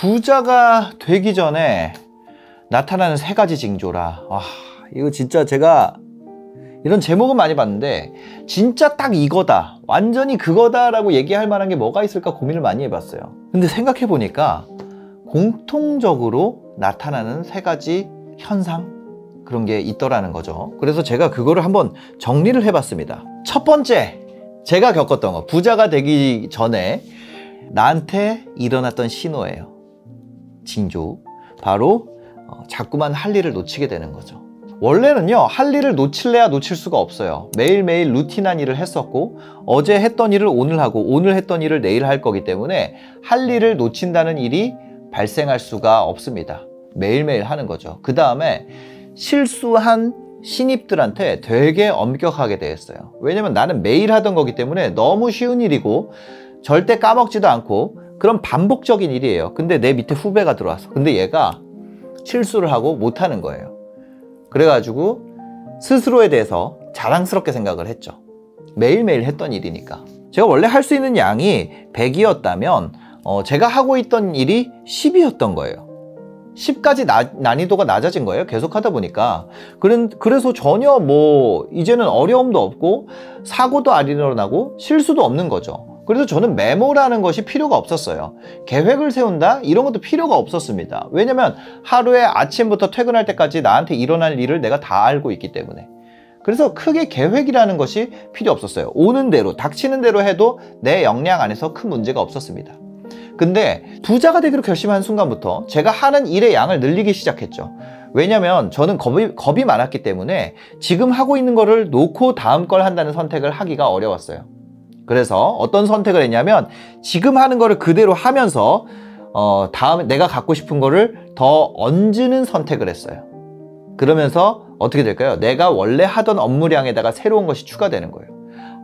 부자가 되기 전에 나타나는 3가지 징조라. 이거 진짜 제가 이런 제목은 많이 봤는데 진짜 딱 이거다, 완전히 그거다 라고 얘기할 만한 게 뭐가 있을까 고민을 많이 해봤어요. 근데 생각해 보니까 공통적으로 나타나는 3가지 현상, 그런 게 있더라는 거죠. 그래서 제가 그거를 한번 정리를 해봤습니다. 첫 번째, 제가 겪었던 거, 부자가 되기 전에 나한테 일어났던 신호예요. 징조. 바로 자꾸만 할 일을 놓치게 되는 거죠. 원래는요, 할 일을 놓칠래야 놓칠 수가 없어요. 매일매일 루틴한 일을 했었고, 어제 했던 일을 오늘 하고, 오늘 했던 일을 내일 할 거기 때문에 할 일을 놓친다는 일이 발생할 수가 없습니다. 매일매일 하는 거죠. 그 다음에 실수한 신입들한테 되게 엄격하게 대했어요. 왜냐면 나는 매일 하던 거기 때문에 너무 쉬운 일이고 절대 까먹지도 않고 그런 반복적인 일이에요. 근데 내 밑에 후배가 들어왔어. 근데 얘가 실수를 하고 못하는 거예요. 그래가지고 스스로에 대해서 자랑스럽게 생각을 했죠. 매일매일 했던 일이니까. 제가 원래 할 수 있는 양이 100이었다면 제가 하고 있던 일이 10이었던 거예요. 10까지 난이도가 낮아진 거예요. 계속 하다 보니까. 그래서 전혀 이제는 어려움도 없고 사고도 안 일어나고 실수도 없는 거죠. 그래서 저는 메모라는 것이 필요가 없었어요. 계획을 세운다? 이런 것도 필요가 없었습니다. 왜냐면 하루에 아침부터 퇴근할 때까지 나한테 일어날 일을 내가 다 알고 있기 때문에. 그래서 크게 계획이라는 것이 필요 없었어요. 오는 대로, 닥치는 대로 해도 내 역량 안에서 큰 문제가 없었습니다. 근데 부자가 되기로 결심한 순간부터 제가 하는 일의 양을 늘리기 시작했죠. 왜냐면 저는 겁이 많았기 때문에 지금 하고 있는 거를 놓고 다음 걸 한다는 선택을 하기가 어려웠어요. 그래서 어떤 선택을 했냐면 지금 하는 거를 그대로 하면서 다음에 내가 갖고 싶은 거를 더 얹는 선택을 했어요. 그러면서 어떻게 될까요? 내가 원래 하던 업무량에다가 새로운 것이 추가되는 거예요.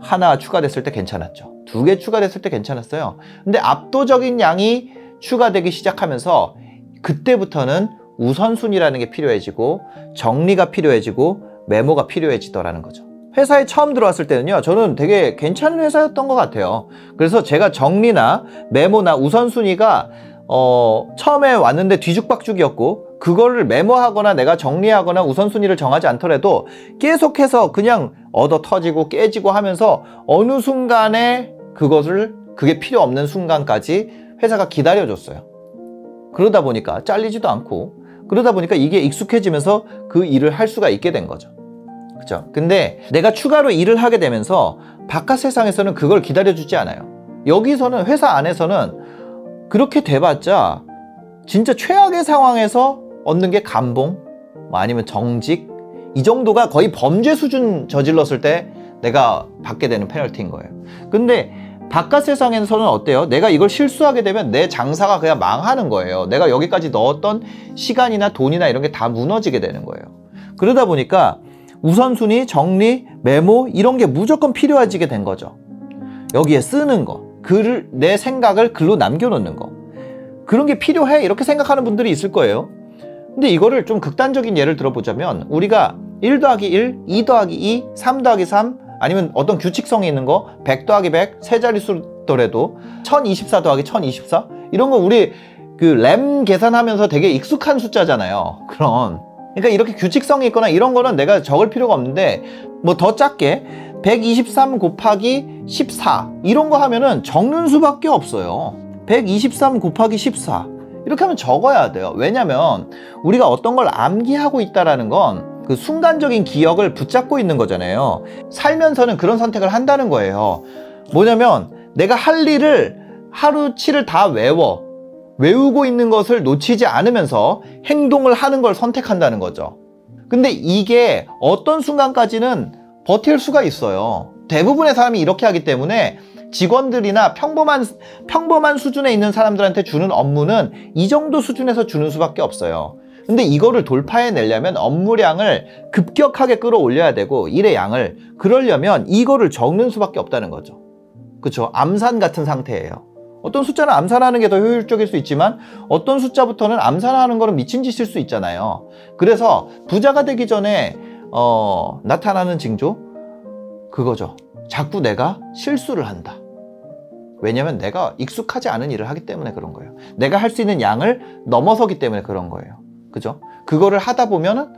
하나 추가됐을 때 괜찮았죠. 2개 추가됐을 때 괜찮았어요. 근데 압도적인 양이 추가되기 시작하면서 그때부터는 우선순위라는 게 필요해지고 정리가 필요해지고 메모가 필요해지더라는 거죠. 회사에 처음 들어왔을 때는요, 저는 되게 괜찮은 회사였던 것 같아요. 그래서 제가 정리나 메모나 우선순위가 처음에 왔는데 뒤죽박죽이었고, 그거를 메모하거나 내가 정리하거나 우선순위를 정하지 않더라도 계속해서 그냥 얻어 터지고 깨지고 하면서 어느 순간에 그게 필요 없는 순간까지 회사가 기다려줬어요. 그러다 보니까 잘리지도 않고, 그러다 보니까 이게 익숙해지면서 그 일을 할 수가 있게 된 거죠. 그죠? 근데 내가 추가로 일을 하게 되면서 바깥 세상에서는 그걸 기다려주지 않아요. 여기서는, 회사 안에서는 그렇게 돼봤자 진짜 최악의 상황에서 얻는 게 감봉, 아니면 정직, 이 정도가 거의 범죄 수준 저질렀을 때 내가 받게 되는 페널티인 거예요. 근데 바깥 세상에서는 어때요? 내가 이걸 실수하게 되면 내 장사가 그냥 망하는 거예요. 내가 여기까지 넣었던 시간이나 돈이나 이런 게 다 무너지게 되는 거예요. 그러다 보니까 우선순위, 정리, 메모 이런 게 무조건 필요해지게 된 거죠. 여기에 쓰는 거, 내 생각을 글로 남겨놓는 거, 그런 게 필요해 이렇게 생각하는 분들이 있을 거예요. 근데 이거를 좀 극단적인 예를 들어보자면, 우리가 1 더하기 1, 2 더하기 2, 3 더하기 3, 아니면 어떤 규칙성이 있는 거 100 더하기 100, 세 자릿수더라도 1024 더하기 1024, 이런 거 우리 램 계산하면서 되게 익숙한 숫자잖아요. 그러니까 이렇게 규칙성이 있거나 이런 거는 내가 적을 필요가 없는데, 더 작게 123 곱하기 14 이런 거 하면은 적는 수밖에 없어요. 123 곱하기 14 이렇게 하면 적어야 돼요. 왜냐면 우리가 어떤 걸 암기하고 있다라는 건 그 순간적인 기억을 붙잡고 있는 거잖아요. 살면서는 그런 선택을 한다는 거예요. 뭐냐면 내가 할 일을 하루치를 다 외우고 있는 것을 놓치지 않으면서 행동을 하는 걸 선택한다는 거죠. 근데 이게 어떤 순간까지는 버틸 수가 있어요. 대부분의 사람이 이렇게 하기 때문에 직원들이나 평범한 수준에 있는 사람들한테 주는 업무는 이 정도 수준에서 주는 수밖에 없어요. 근데 이거를 돌파해내려면 업무량을 급격하게 끌어올려야 되고, 일의 양을, 그러려면 이거를 적는 수밖에 없다는 거죠. 그쵸? 암산 같은 상태예요. 어떤 숫자는 암산하는 게 더 효율적일 수 있지만 어떤 숫자부터는 암산하는 거는 미친 짓일 수 있잖아요. 그래서 부자가 되기 전에 나타나는 징조, 그거죠. 자꾸 내가 실수를 한다. 왜냐면 내가 익숙하지 않은 일을 하기 때문에 그런 거예요. 내가 할 수 있는 양을 넘어서기 때문에 그런 거예요. 그죠? 그거를 하다 보면은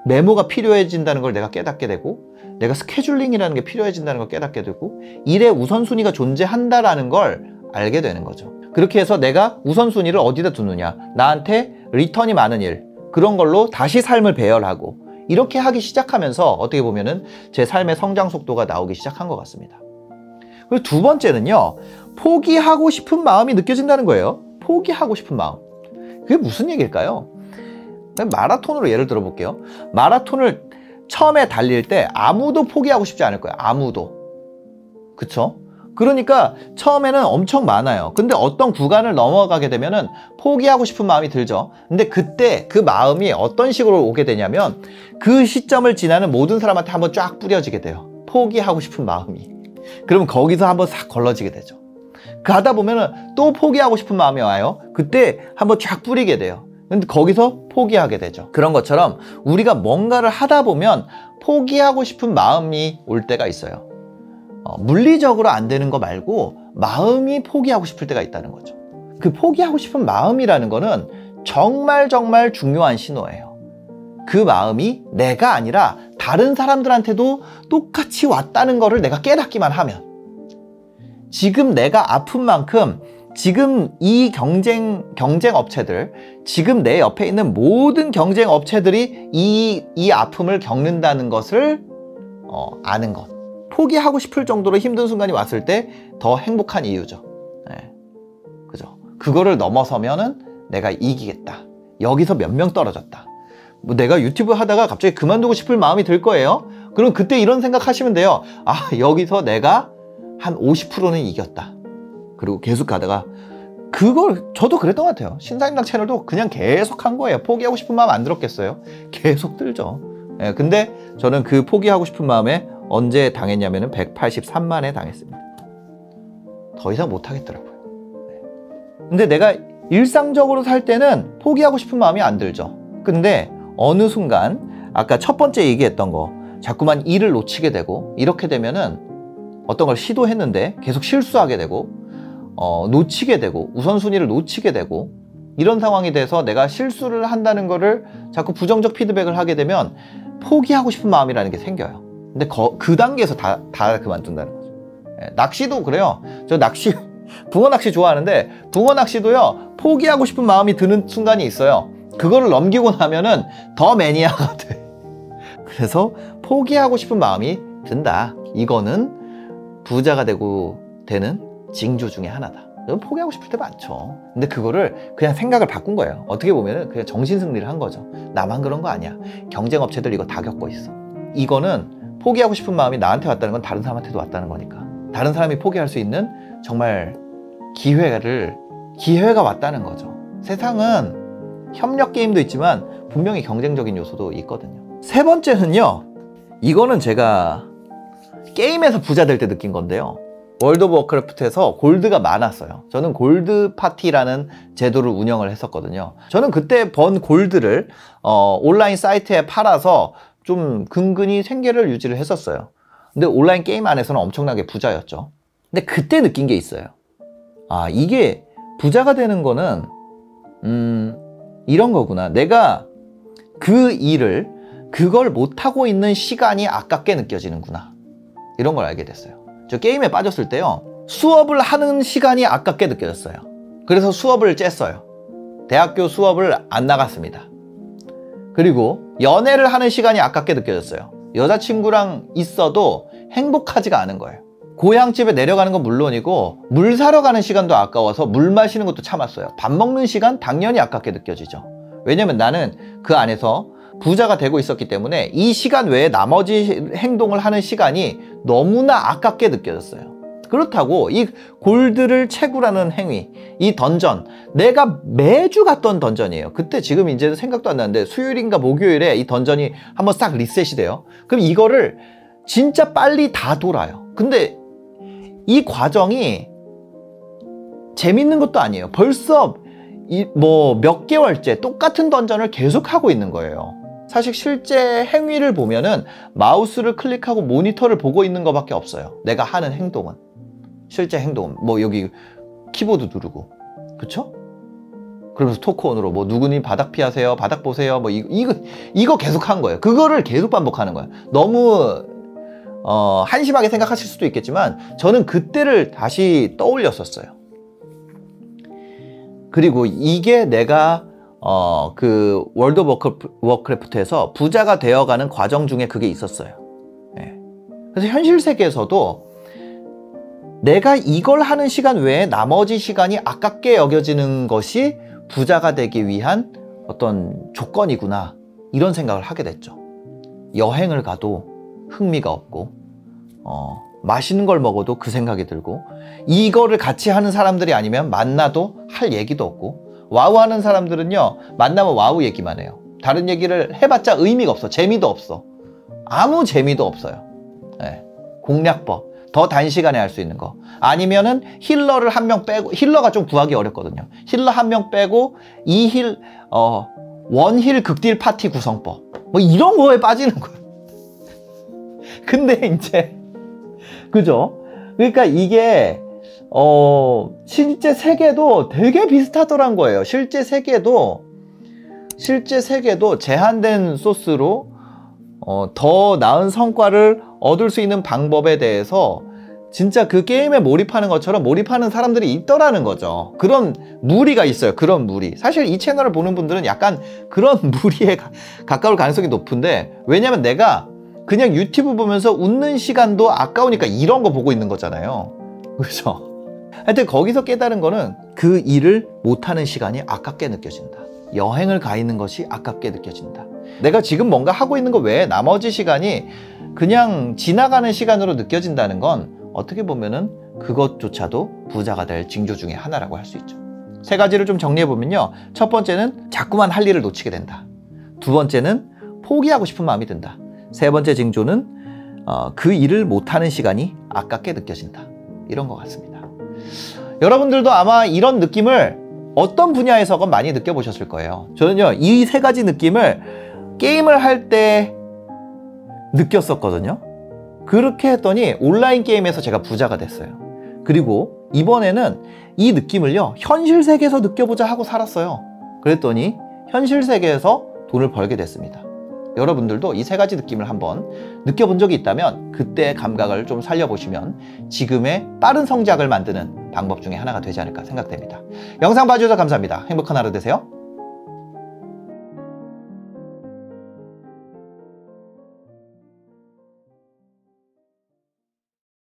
메모가 필요해진다는 걸 내가 깨닫게 되고, 내가 스케줄링이라는 게 필요해진다는 걸 깨닫게 되고, 일의 우선순위가 존재한다라는 걸 알게 되는 거죠. 그렇게 해서 내가 우선순위를 어디다 두느냐, 나한테 리턴이 많은 일, 그런 걸로 다시 삶을 배열하고, 이렇게 하기 시작하면서 어떻게 보면은 제 삶의 성장 속도가 나오기 시작한 것 같습니다. 그리고 두 번째는요, 포기하고 싶은 마음이 느껴진다는 거예요. 포기하고 싶은 마음. 그게 무슨 얘기일까요? 마라톤으로 예를 들어 볼게요. 마라톤을 처음에 달릴 때 아무도 포기하고 싶지 않을 거예요. 아무도. 그쵸? 그러니까 처음에는 엄청 많아요. 근데 어떤 구간을 넘어가게 되면은 포기하고 싶은 마음이 들죠. 근데 그때 그 마음이 어떤 식으로 오게 되냐면, 그 시점을 지나는 모든 사람한테 한번 쫙 뿌려지게 돼요. 포기하고 싶은 마음이. 그럼 거기서 한번 싹 걸러지게 되죠. 가다 보면은 또 포기하고 싶은 마음이 와요. 그때 한번 쫙 뿌리게 돼요. 근데 거기서 포기하게 되죠. 그런 것처럼 우리가 뭔가를 하다 보면 포기하고 싶은 마음이 올 때가 있어요. 물리적으로 안 되는 거 말고 마음이 포기하고 싶을 때가 있다는 거죠. 그 포기하고 싶은 마음이라는 거는 정말 정말 중요한 신호예요. 그 마음이 내가 아니라 다른 사람들한테도 똑같이 왔다는 거를 내가 깨닫기만 하면, 지금 내가 아픈 만큼 지금 이 경쟁 업체들, 지금 내 옆에 있는 모든 경쟁 업체들이 이 아픔을 겪는다는 것을 아는 것. 포기하고 싶을 정도로 힘든 순간이 왔을 때 더 행복한 이유죠. 네. 그죠? 그거를 넘어서면은 내가 이기겠다. 여기서 몇 명 떨어졌다. 뭐 내가 유튜브 하다가 갑자기 그만두고 싶을 마음이 들 거예요. 그럼 그때 이런 생각 하시면 돼요. 아, 여기서 내가 한 50%는 이겼다. 그리고 계속 가다가, 그걸 저도 그랬던 것 같아요. 신사임당 채널도 그냥 계속 한 거예요. 포기하고 싶은 마음 안 들었겠어요? 계속 들죠. 예, 근데 저는 그 포기하고 싶은 마음에 언제 당했냐면은 183만에 당했습니다. 더 이상 못 하겠더라고요. 근데 내가 일상적으로 살 때는 포기하고 싶은 마음이 안 들죠. 근데 어느 순간 아까 첫 번째 얘기했던 거, 자꾸만 일을 놓치게 되고, 이렇게 되면은 어떤 걸 시도했는데 계속 실수하게 되고, 놓치게 되고, 우선순위를 놓치게 되고, 이런 상황이 돼서 내가 실수를 한다는 거를 자꾸 부정적 피드백을 하게 되면 포기하고 싶은 마음이라는 게 생겨요. 근데 그 단계에서 다 그만둔다는 거죠. 예, 낚시도 그래요. 저 낚시, 붕어 낚시 좋아하는데, 붕어 낚시도요, 포기하고 싶은 마음이 드는 순간이 있어요. 그거를 넘기고 나면은 더 매니아가 돼. 그래서 포기하고 싶은 마음이 든다. 이거는 부자가 되는 징조 중에 하나다. 포기하고 싶을 때 많죠. 근데 그거를 그냥 생각을 바꾼 거예요. 어떻게 보면은 그냥 정신승리를 한 거죠. 나만 그런 거 아니야. 경쟁 업체들 이거 다 겪고 있어. 이거는 포기하고 싶은 마음이 나한테 왔다는 건 다른 사람한테도 왔다는 거니까. 다른 사람이 포기할 수 있는 정말 기회가 왔다는 거죠. 세상은 협력 게임도 있지만 분명히 경쟁적인 요소도 있거든요. 세 번째는요, 이거는 제가 게임에서 부자 될 때 느낀 건데요. 월드 오브 워크래프트에서 골드가 많았어요. 저는 골드 파티라는 제도를 운영을 했었거든요. 저는 그때 번 골드를 온라인 사이트에 팔아서 좀 근근히 생계를 유지를 했었어요. 근데 온라인 게임 안에서는 엄청나게 부자였죠. 근데 그때 느낀 게 있어요. 아, 이게 부자가 되는 거는 이런 거구나. 내가 그걸 못하고 있는 시간이 아깝게 느껴지는구나. 이런 걸 알게 됐어요. 저 게임에 빠졌을 때요, 수업을 하는 시간이 아깝게 느껴졌어요. 그래서 수업을 쬐어요. 대학교 수업을 안 나갔습니다. 그리고 연애를 하는 시간이 아깝게 느껴졌어요. 여자친구랑 있어도 행복하지가 않은 거예요. 고향집에 내려가는 건 물론이고, 물 사러 가는 시간도 아까워서 물 마시는 것도 참았어요. 밥 먹는 시간 당연히 아깝게 느껴지죠. 왜냐면 나는 그 안에서 부자가 되고 있었기 때문에 이 시간 외에 나머지 행동을 하는 시간이 너무나 아깝게 느껴졌어요. 그렇다고 이 골드를 채굴하는 행위, 이 던전, 내가 매주 갔던 던전이에요. 그때 지금 이제 생각도 안 나는데 수요일인가 목요일에 이 던전이 한번 싹 리셋이 돼요. 그럼 이거를 진짜 빨리 다 돌아요. 근데 이 과정이 재밌는 것도 아니에요. 벌써 몇 개월째 똑같은 던전을 계속 하고 있는 거예요. 사실 실제 행위를 보면은 마우스를 클릭하고 모니터를 보고 있는 것밖에 없어요. 내가 하는 행동은. 실제 행동, 뭐 여기 키보드 누르고, 그쵸? 그러면서 토크온으로 뭐 누구니 바닥 피하세요, 바닥 보세요, 뭐 이거 계속 한 거예요. 그거를 계속 반복하는 거예요. 너무 한심하게 생각하실 수도 있겠지만 저는 그때를 다시 떠올렸었어요. 그리고 이게 내가 그 월드 오브 워크래프트에서 부자가 되어가는 과정 중에 그게 있었어요. 네. 그래서 현실 세계에서도 내가 이걸 하는 시간 외에 나머지 시간이 아깝게 여겨지는 것이 부자가 되기 위한 어떤 조건이구나, 이런 생각을 하게 됐죠. 여행을 가도 흥미가 없고 맛있는 걸 먹어도 그 생각이 들고, 이거를 같이 하는 사람들이 아니면 만나도 할 얘기도 없고, 와우 하는 사람들은요 만나면 와우 얘기만 해요. 다른 얘기를 해봤자 의미가 없어. 재미도 없어. 아무 재미도 없어요. 네. 공략법, 더 단시간에 할 수 있는 거, 아니면은 힐러를 한 명 빼고, 힐러가 좀 구하기 어렵거든요. 힐러 한 명 빼고 원힐 극딜 파티 구성법, 뭐 이런 거에 빠지는 거예요. 근데 이제 그죠? 그러니까 이게 실제 세계도 되게 비슷하더란 거예요. 실제 세계도 제한된 소스로 더 나은 성과를 얻을 수 있는 방법에 대해서 진짜 그 게임에 몰입하는 것처럼 몰입하는 사람들이 있더라는 거죠. 그런 무리가 있어요. 그런 무리. 사실 이 채널을 보는 분들은 약간 그런 무리에 가까울 가능성이 높은데, 왜냐면 내가 그냥 유튜브 보면서 웃는 시간도 아까우니까 이런 거 보고 있는 거잖아요. 그렇죠? 하여튼 거기서 깨달은 거는 그 일을 못하는 시간이 아깝게 느껴진다. 여행을 가 있는 것이 아깝게 느껴진다. 내가 지금 뭔가 하고 있는 거 외에 나머지 시간이 그냥 지나가는 시간으로 느껴진다는 건 어떻게 보면은 그것조차도 부자가 될 징조 중에 하나라고 할 수 있죠. 세 가지를 좀 정리해 보면요. 첫 번째는 자꾸만 할 일을 놓치게 된다. 두 번째는 포기하고 싶은 마음이 든다. 세 번째 징조는 그 일을 못하는 시간이 아깝게 느껴진다. 이런 것 같습니다. 여러분들도 아마 이런 느낌을 어떤 분야에서건 많이 느껴보셨을 거예요. 저는요, 이 세 가지 느낌을 게임을 할 때 느꼈었거든요. 그렇게 했더니 온라인 게임에서 제가 부자가 됐어요. 그리고 이번에는 이 느낌을요, 현실 세계에서 느껴보자 하고 살았어요. 그랬더니 현실 세계에서 돈을 벌게 됐습니다. 여러분들도 이 세 가지 느낌을 한번 느껴본 적이 있다면 그때의 감각을 좀 살려보시면 지금의 빠른 성장을 만드는 방법 중에 하나가 되지 않을까 생각됩니다. 영상 봐주셔서 감사합니다. 행복한 하루 되세요.